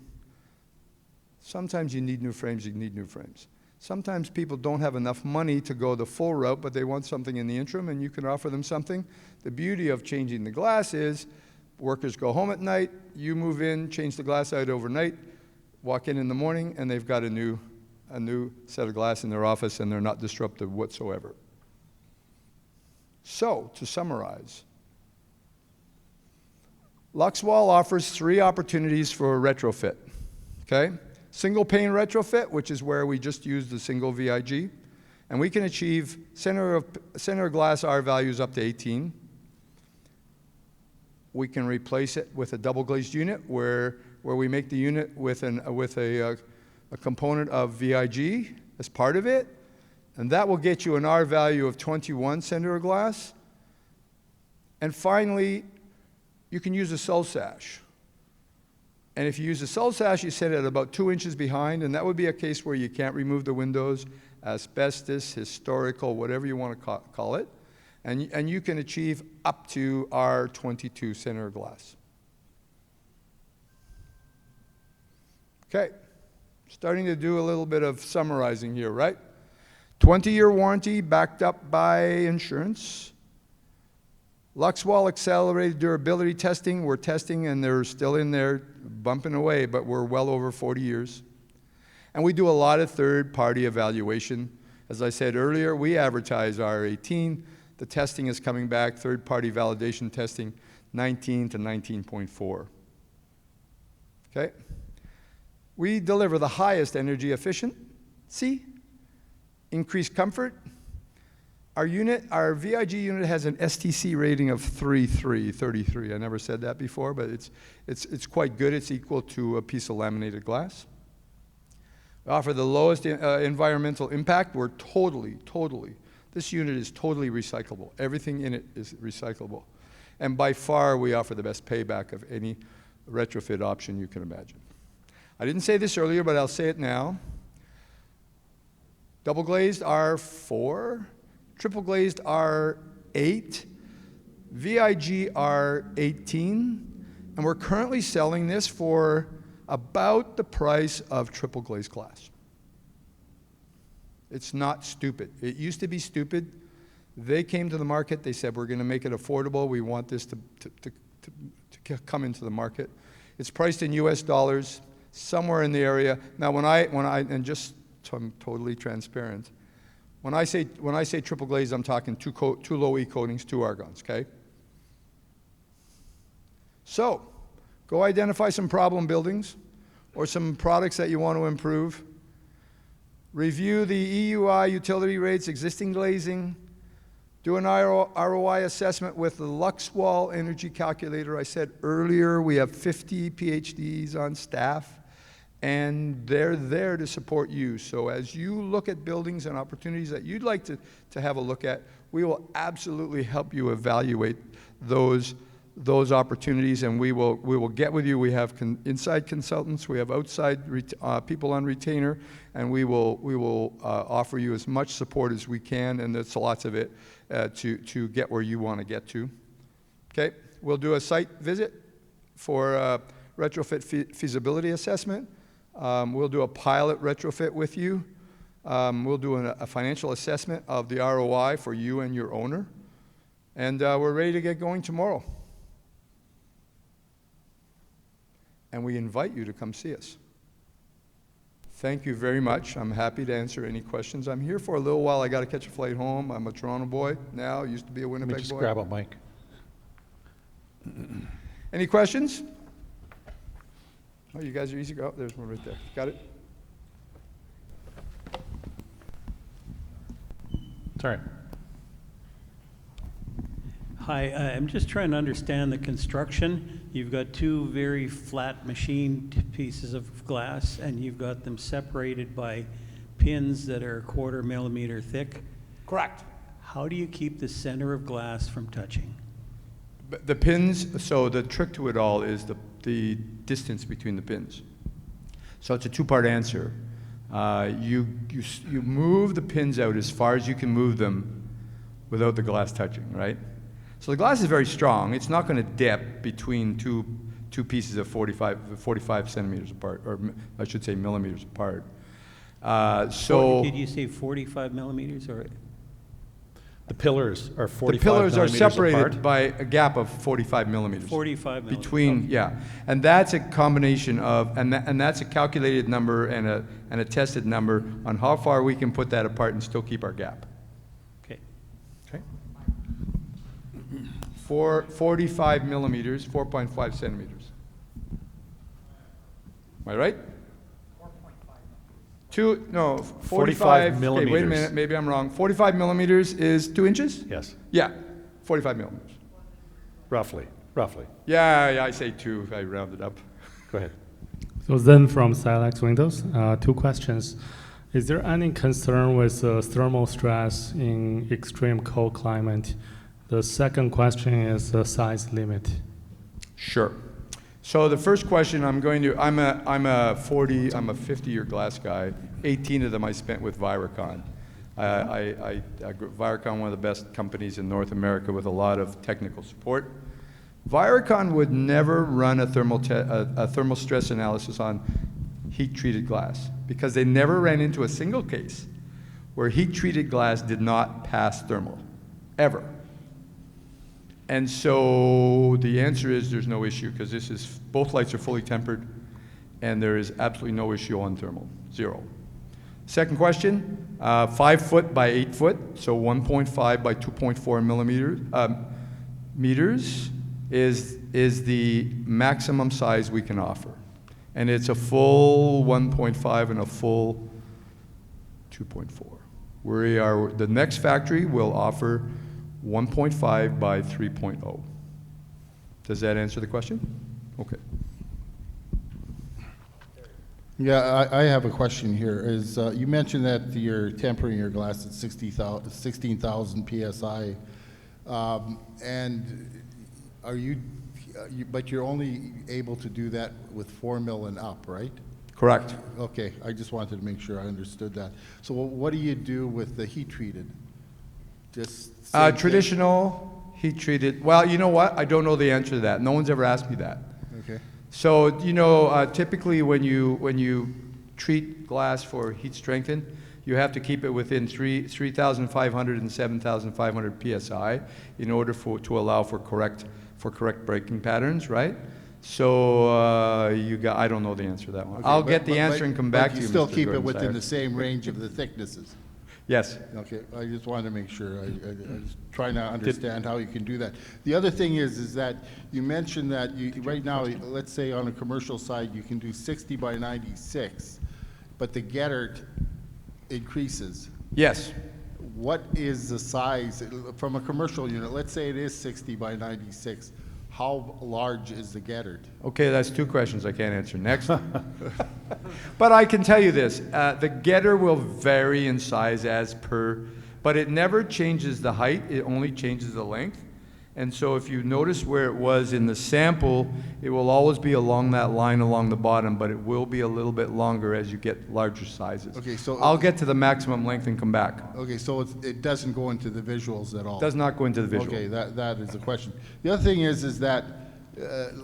Sometimes you need new frames, you need new frames. Sometimes people don't have enough money to go the full route, but they want something in the interim, and you can offer them something. The beauty of changing the glass is workers go home at night, you move in, change the glass out overnight, walk in the morning, and they've got a new set of glass in their office, and they're not disrupted whatsoever. So, to summarize, LUXWALL offers 3 opportunities for a retrofit, okay? Single pane retrofit, which is where we just use the single VIG, and we can achieve center of glass R values up to 18. We can replace it with a double glazed unit where we make the unit with a component of VIG as part of it, and that will get you an R value of 21 center of glass. And finally, you can use a sull sash. And if you use a sull sash, you set it at about 2 inches behind, and that would be a case where you can't remove the windows, asbestos, historical, whatever you want to call it. And you can achieve up to R22 center glass. Okay, starting to do a little bit of summarizing here, right? 20-year warranty backed up by insurance. LUXWALL accelerated durability testing. We're testing and they're still in there bumping away, but we're well over 40 years. And we do a lot of third-party evaluation. As I said earlier, we advertise R18. The testing is coming back, third-party validation testing, 19 to 19.4. Okay? We deliver the highest energy efficiency, increased comfort. Our VIG unit has an STC rating of 33. I never said that before, but it's quite good. It's equal to a piece of laminated glass. We offer the lowest environmental impact. We're totally, this unit is totally recyclable. Everything in it is recyclable. And by far, we offer the best payback of any retrofit option you can imagine. I didn't say this earlier, but I'll say it now. Double glazed R4, triple glazed R8, VIG R18, and we're currently selling this for about the price of triple glazed glass. It's not stupid. It used to be stupid. They came to the market, they said, we're going to make it affordable. We want this to come into the market. It's priced in US dollars, somewhere in the area. Now, when I and just so I'm totally transparent, when I say triple glaze, I'm talking two low E coatings, 2 argons, okay? So, go identify some problem buildings or some products that you want to improve. Review the EUI utility rates, existing glazing. Do an ROI assessment with the LUXWALL energy calculator. I said earlier, we have 50 PhDs on staff, and they're there to support you. So as you look at buildings and opportunities that you'd like to have a look at, we will absolutely help you evaluate those opportunities, and we will get with you. We have inside consultants, we have outside people on retainer, and we will offer you as much support as we can, and there's lots of it, to get where you want to get to. Okay, we'll do a site visit for retrofit feasibility assessment. We'll do a pilot retrofit with you. We'll do a financial assessment of the ROI for you and your owner, and we're ready to get going tomorrow. And we invite you to come see us. Thank you very much. I'm happy to answer any questions. I'm here for a little while. I got to catch a flight home. I'm a Toronto boy now. Used to be a Winnipeg boy. Let me just grab a mic. Any questions? Oh, you guys are easy. Oh, there's one right there. Got it? Sorry. Hi, I'm just trying to understand the construction. You've got 2 very flat machined pieces of glass, and you've got them separated by pins that are 1/4 millimeter thick. Correct. How do you keep the center of glass from touching? The pins, so the trick to it all is the distance between the pins. So it's a 2-part answer. You move the pins out as far as you can move them without the glass touching, right? So the glass is very strong. It's not going to dip between two pieces of 45 centimeters apart, or I should say millimeters apart. Did you say 45 millimeters or? The pillars are 45 The pillars are separated apart. by a gap of 45 millimeters. 45 millimeters. Between, yeah. And that's a combination of, and that's a calculated number and a tested number on how far we can put that apart and still keep our gap. Okay. Okay. For 45 millimeters, 4.5 centimeters. Am I right? 45 millimeters. Okay, wait a minute, maybe I'm wrong. 45 millimeters is 2 inches? Yes, Yeah, 45 millimeters. roughly. Yeah, I say 2, I rounded up. Go ahead. So then from Silex Windows, 2 questions. Is there any concern with thermal stress in extreme cold climate? The second question is the size limit. Sure. So the first question I'm a 50-year glass guy. 18 of them I spent with Viricon. Viricon, one of the best companies in North America with a lot of technical support. Viricon would never run a thermal stress analysis on heat-treated glass because they never ran into a single case where heat-treated glass did not pass thermal, ever. And so the answer is there's no issue because both lights are fully tempered and there is absolutely no issue on thermal, 0. Second question, 5 foot by 8 foot, so 1.5 by 2.4 meters is the maximum size we can offer. And it's a full 1.5 and a full 2.4. The next factory will offer 1.5 by 3.0. Does that answer the question? Okay. Yeah, I have a question here. You mentioned that you're tempering your glass at 16,000 psi, and but you're only able to do that with 4 mil and up, right? Correct. Okay, I just wanted to make sure I understood that. So what do you do with the heat treated? Just traditional heat treated. Well, you know what? I don't know the answer to that. No one's ever asked me that. Okay. So typically when you treat glass for heat strengthen, you have to keep it within 3,500 and 7,500 psi in order to allow for correct breaking patterns, right? So I don't know the answer to that one. Okay, I'll get the answer and come back to you. You still Mr. keep it Gordon within Sire. the same range of the thicknesses. Yes. Okay, I just wanted to make sure. I was trying to understand how you can do that. The other thing is that you mentioned that right now, let's say on a commercial side, you can do 60 by 96, but the getter increases. Yes. What is the size from a commercial unit? Let's say it is 60 by 96. How large is the getter? Okay, that's 2 questions I can't answer. Next. But I can tell you this. The getter will vary in size but it never changes the height. It only changes the length. And so if you notice where it was in the sample, it will always be along that line along the bottom, but it will be a little bit longer as you get larger sizes. Okay, so I'll get to the maximum length and come back. Okay, so it doesn't go into the visuals at all. Does not go into the visual. Okay, that is the question. The other thing is that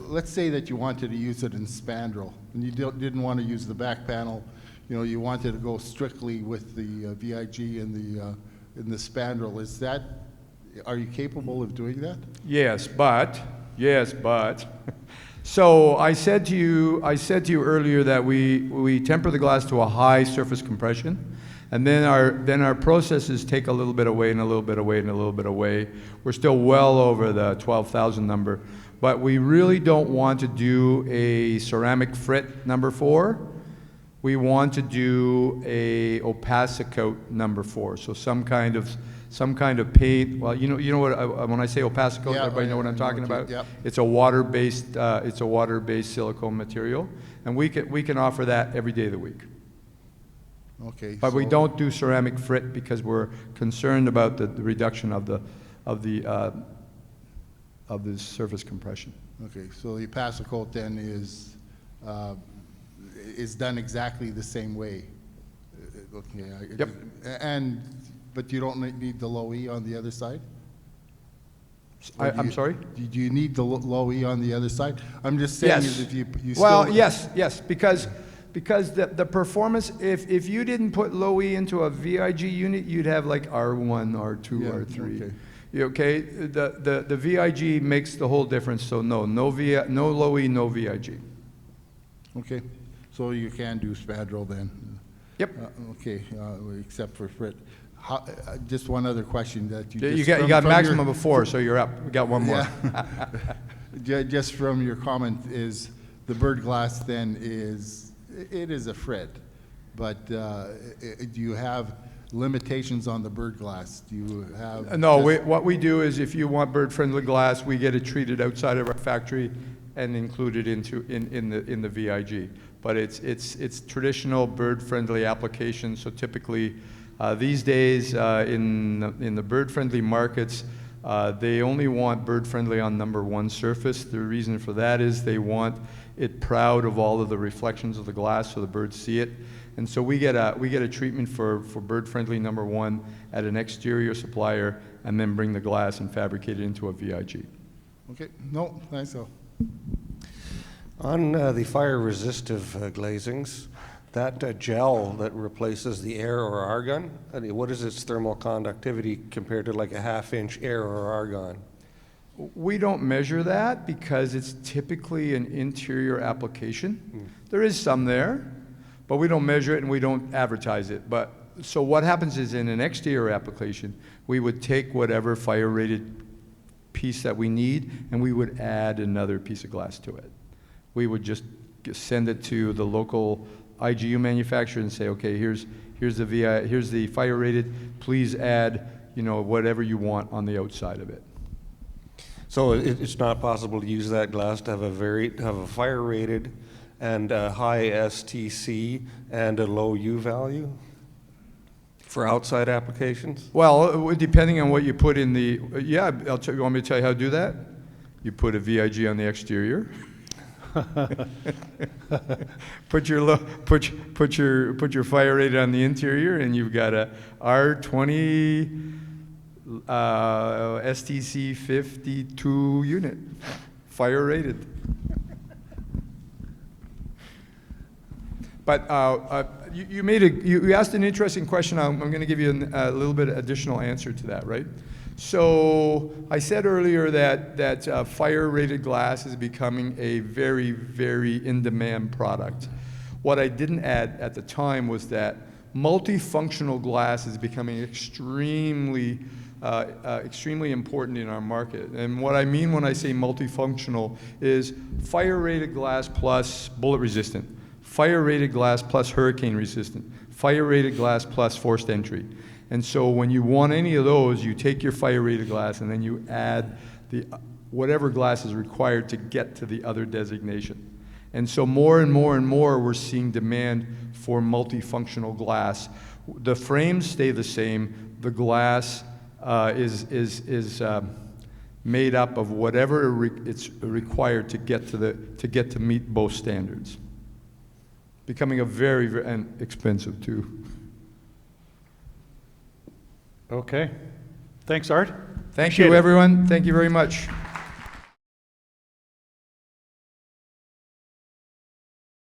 let's say that you wanted to use it in spandrel and you didn't want to use the back panel. You wanted to go strictly with the VIG and the spandrel. Are you capable of doing that? Yes, but. So I said to you earlier that we temper the glass to a high surface compression, and then our processes take a little bit away and a little bit away and a little bit away. We're still well over the 12,000 number, but we really don't want to do a ceramic frit number 4. We want to do a opacicoat number 4, so some kind of paint. Well, you know what? When I say opacicoat, everybody know what I'm talking about. Yep. It's a water-based silicone material, and we can offer that every day of the week. Okay. But we don't do ceramic frit because we're concerned about the reduction of the surface compression. Okay, so the opacicoat then is done exactly the same way. Okay. Yep. But you don't need the low E on the other side? I'm sorry? Do you need the low E on the other side? I'm just saying Yes. if you Well, still... yes, because the performance, if you didn't put low E into a VIG unit, you'd have like R1, R2, Yeah, R3. okay. Okay? The VIG makes the whole difference, so no low E, no VIG. Okay, so you can do spandrel then? Yep. Okay, except for frit. Just one other question that You got maximum of 4, so you're up. We got one more. Yeah. Just from your comment, is the bird glass then it is a frit, but do you have limitations on the bird glass? Do you have... No, what we do is if you want bird-friendly glass, we get it treated outside of our factory and included in the VIG. But it's traditional bird-friendly application. So typically these days in the bird-friendly markets, They only want bird-friendly on number 1 surface. The reason for that is they want it proud of all of the reflections of the glass so the birds see it. And so we get a treatment for bird-friendly number 1 at an exterior supplier, and then bring the glass and fabricate it into a VIG. Okay, no, thanks though. On the fire-resistive glazings, that gel that replaces the air or argon, what is its thermal conductivity compared to like a half-inch air or argon? We don't measure that because it's typically an interior application. There is some there, but we don't measure it and we don't advertise it. But so what happens is in an exterior application, we would take whatever fire-rated piece that we need and we would add another piece of glass to it. We would just send it to the local IGU manufacturer and say, okay, here's the fire-rated. Please add, whatever you want on the outside of it. So it's not possible to use that glass to have a fire-rated and a high STC and a low U value for outside applications? Well, depending on what you put in the, yeah, you want me to tell you how to do that? You put a VIG on the exterior. put your fire rate on the interior, and you've got a R20 STC 52 unit, fire rated. But you asked an interesting question. I'm going to give you a little bit additional answer to that, right? So I said earlier that fire-rated glass is becoming a very, very in-demand product. What I didn't add at the time was that multifunctional glass is becoming extremely important in our market. And what I mean when I say multifunctional is fire-rated glass plus bullet resistant, fire-rated glass plus hurricane resistant, fire-rated glass plus forced entry. And so when you want any of those, you take your fire-rated glass and then you add whatever glass is required to get to the other designation. And so more and more and more we're seeing demand for multifunctional glass. The frames stay the same. The glass is made up of whatever it's required to get to meet both standards. Becoming a very, very and expensive too. Okay. Thanks, Art. Thank Appreciate you, it. everyone. Thank you very much.